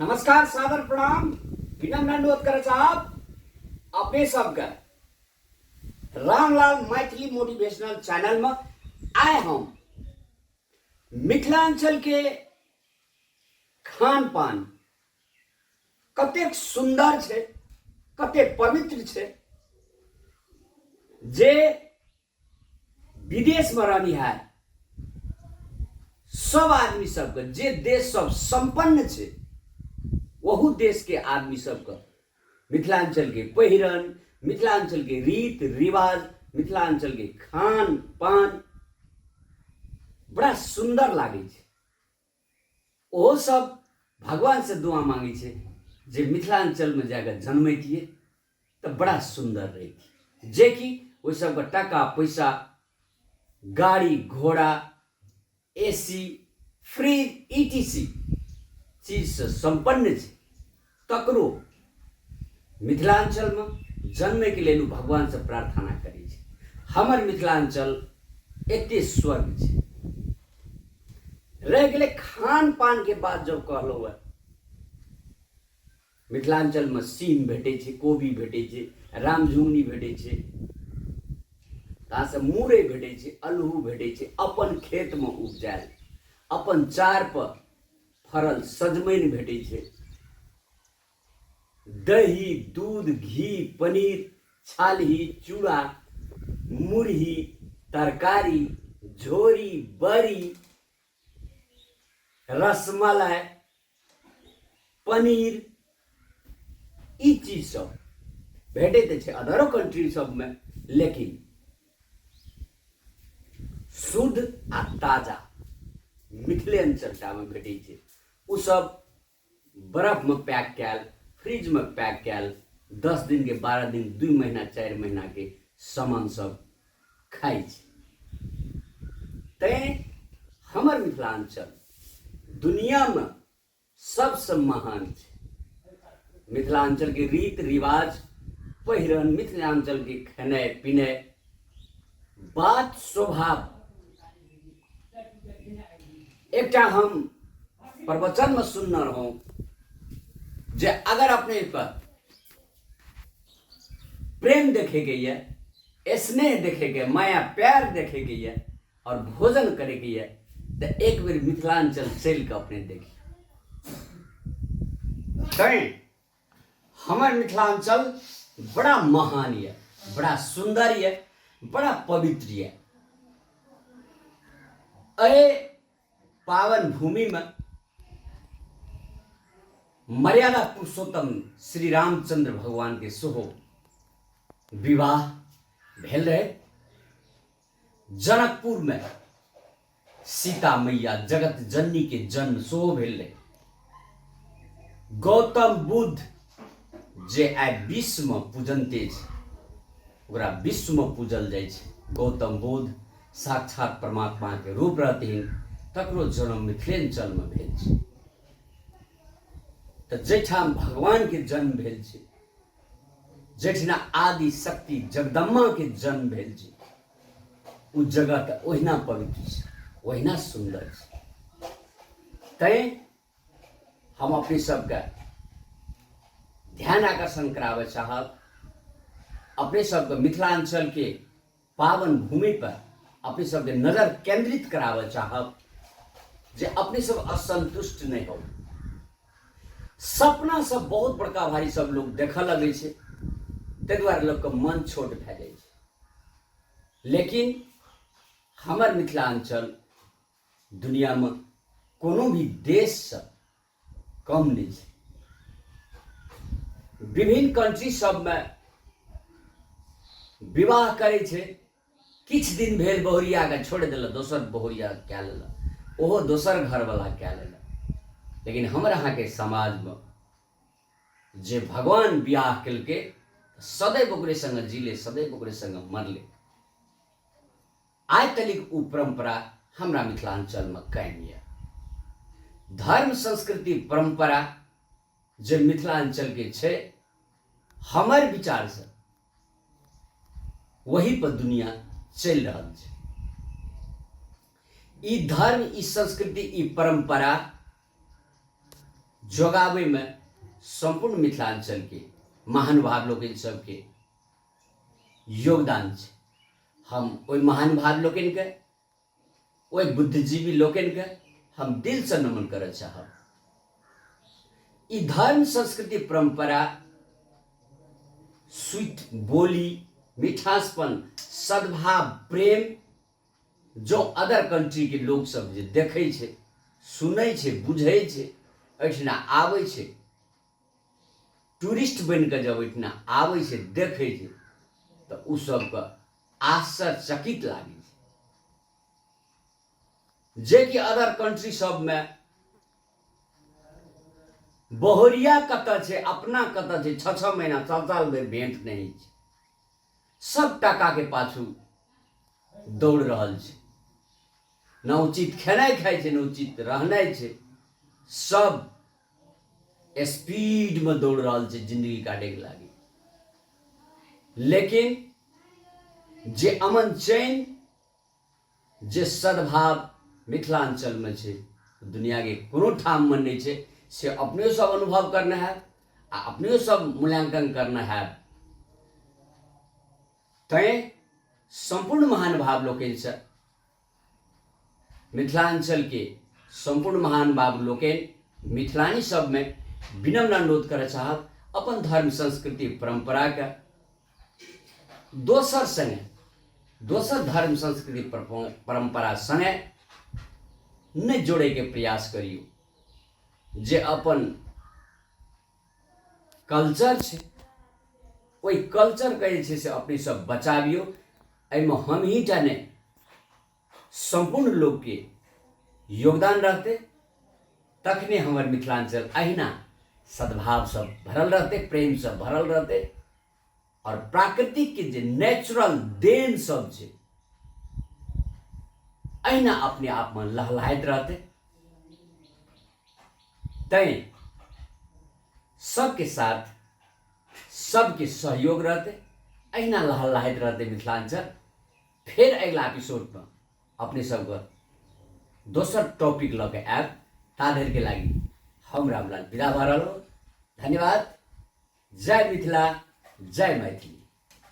नमस्कार, सादर प्रणाम, विनम्र अनुरोध करे साहब अपने सबके रामलाल मैथिली मोटिवेशनल चैनल में आए हम मिथिलांचल के खान पान कतेक सुंदर छे, कतेक पवित्र छे, जे विदेश में रहनिहार सब आदमी सबके, जे देश सब संपन्न छे वहू देश के आदमी सबके मिथिलांचल के पहिरन, मिथिलांचल के रीत रिवाज, मिथिलांचल के खान पान बड़ा सुंदर लागे छे। ओ सब भगवान से दुआ मांगे छे जे मिथिलांचल में जाकर जन्मैतिए तो बड़ा सुंदर रहती, जे कि ओइ सबके टका पैसा, गाड़ी घोड़ा, एसी, फ्रिज ईटीसी चीज से संपन्न छे। तकरो मिथिलांचल में जन्मे के लिए भगवान से प्रार्थना करी छे। हमर मिथिलांचल एते स्वर्ग छे। रह गेले खान पान के बात जब कहलो है, मिथिलांचल में सीम भेटे छे, कोबी भेटे छे, रामझुंगनी भेटे छे, ता से मूरे भेटे छे, अल्हू भेटे छे, अपन खेत में उपजायल, अपन चार पर फरल सजमैन भेटे छे, दही दूध घी पनीर छालही चूड़ा मुरही तरकारी झोरी बड़ी रसमलाई पनीर ई चीज सब भेटे छे अदरो कंट्री सब में, लेकिन शुद्ध आ ताजा मिथिलांचल में भेटे छे। उ सब बर्फ में पैक कैल, फ्रिज में पैक कैल, 10 दिन के 12 दिन 2 महीना 4 महीना के सामान सब खाई छे। तैं हमर मिथिलांचल दुनिया में सबसे महान छे। मिथिलांचल के रीत रिवाज, पहिरन, मिथिलांचल के खेनाइ पिनाइ, बात स्वभाव। एकटा हम प्रवचन में सुनना रहूं जे अगर अपने पर प्रेम देखे गई है, स्नेह देखे गए, माया प्यार देखे गई है और भोजन करे गई है, तो एक बार मिथिलांचल चल के अपने देखिए। हमारे मिथिलांचल बड़ा महान है, बड़ा सुंदर है, बड़ा पवित्र है। अरे पावन भूमि में मर्यादा पुरुषोत्तम श्री रामचंद्र भगवान के सेहो विवाह भेल रहे। जनकपुर में सीता मैया जगत जननी के जन्म सेहो भेल रहे। गौतम बुद्ध जे आइ विश्व में पूजनते छे, ओकरा विश्व में पूजल जाय छे। गौतम बुद्ध साक्षात परमात्मा के रूप रहथिन, तकरो जन्म मिथिलांचल में भेल छे। तो जैठाम भगवान के जन्म भेल छे, जैठना आदि शक्ति जगदम्बा के जन्म भेल छे, उ जगह तो ओहिना पवित्र छे, ओहिना सुंदर छे। तैं हम अपने सबके ध्यान आकर्षण करावे चाहब, अपने सबके मिथिलांचल के पावन भूमि पर अपने सबके नजर केंद्रित करावे चाहब, जे अपने सब असंतुष्ट नहीं हो। सपना सब बहुत बड़का भारी सब लोग देख लगे छे, ते द्वारे लोग के मन छोट भे जाए छे। लेकिन हमर मिथिलांचल दुनिया में कोनो भी देश से कम नहीं छे। विभिन्न कंट्री सब में विवाह करे छे, किछ दिन भेल बहुरिया के छोड़ दिल, दोसर बहुरिया क्या लेला, ओहो दोसर घर वाला क्या लेला। लेकिन हमरा यहाँ के समाज में जे भगवान ब्याह केलके, सदैव ओकरे संग जीले, सदैव ओकरे संग मरले। आज तलिक उ परंपरा हमरा मिथिलांचल में कायम है। धर्म संस्कृति परंपरा जे मिथिलांचल के छे, हमर विचार से वही पर दुनिया चल रहा है। ई धर्म, ई संस्कृति, ई परंपरा जोगावे में संपूर्ण मिथिलांचल के महानुभाव लोकनि सबके योगदान छै। हम ओहि महानुभाव लोकनि के, ओहि बुद्धिजीवी लोकनि के हम दिल से नमन करऽ चाहब। ई धर्म संस्कृति परंपरा, स्वीट बोली, मिठासपन, सद्भाव, प्रेम जो अदर कंट्री के लोग सब जे देखै छै, सुनै छै, बुझै छै, एहिठिना आबै छै, टूरिस्ट बन के जब एहिठिना आबै छै, देखै छै, तऽ उ सबके आश्चर्यचकित लागै छै। जे कि अदर कंट्री सब में बहरिया कतऽ छै, अपना कतऽ छै, 6-6 महीना, साल भरि भेंट नहीं छै, सब टका के पाछू दौड़ रहल छै, न उचित खेनाइ खाइ छै, न उचित रहनाइ छै, सब स्पीड में दौड़ रहल छै जिंदगी काटे के लागी। लेकिन जे अमन चैन, जे सद्भाव मिथिलांचल में छै, दुनिया के कोनो ठाम में नहीं छै, से अपने सब अनुभव करना है आ अपने सब मूल्यांकन करना है। तैं संपूर्ण महानुभाव लोकनि से, मिथिलांचल के संपूर्ण महानुभाव लोकनि मिथिलानी सब में विनम्र अनुरोध करऽ चाहब, अपन धर्म संस्कृति परंपरा के दोसर संगे, दोसर धर्म संस्कृति परंपरा संगे नहीं जोड़े के प्रयास करियो। जे अपन कल्चर छै, ओहि कल्चर के जे छै से अपने सब बचाबियो। एहिमे हम ही टा नहीं, संपूर्ण लोग के योगदान रहते, तखने हमर मिथिलांचल अहिना सद्भाव सब भरल रहते, प्रेम सब भरल रहते, और प्राकृतिक के जे नेचुरल देन सब छै, अहिना अपने आप में लहलहाइत रहते। तैं सबके साथ सबके सहयोग रहते, अहिना लहलहाइत रहते मिथिलांचल। फिर अगला एपिसोड में अपने सबके दोसर टॉपिक लऽ के आयब। ता धरि के लागी हम रामलाल विदा भऽ रहलहुँ। धन्यवाद। जय मिथिला, जय मैथिली।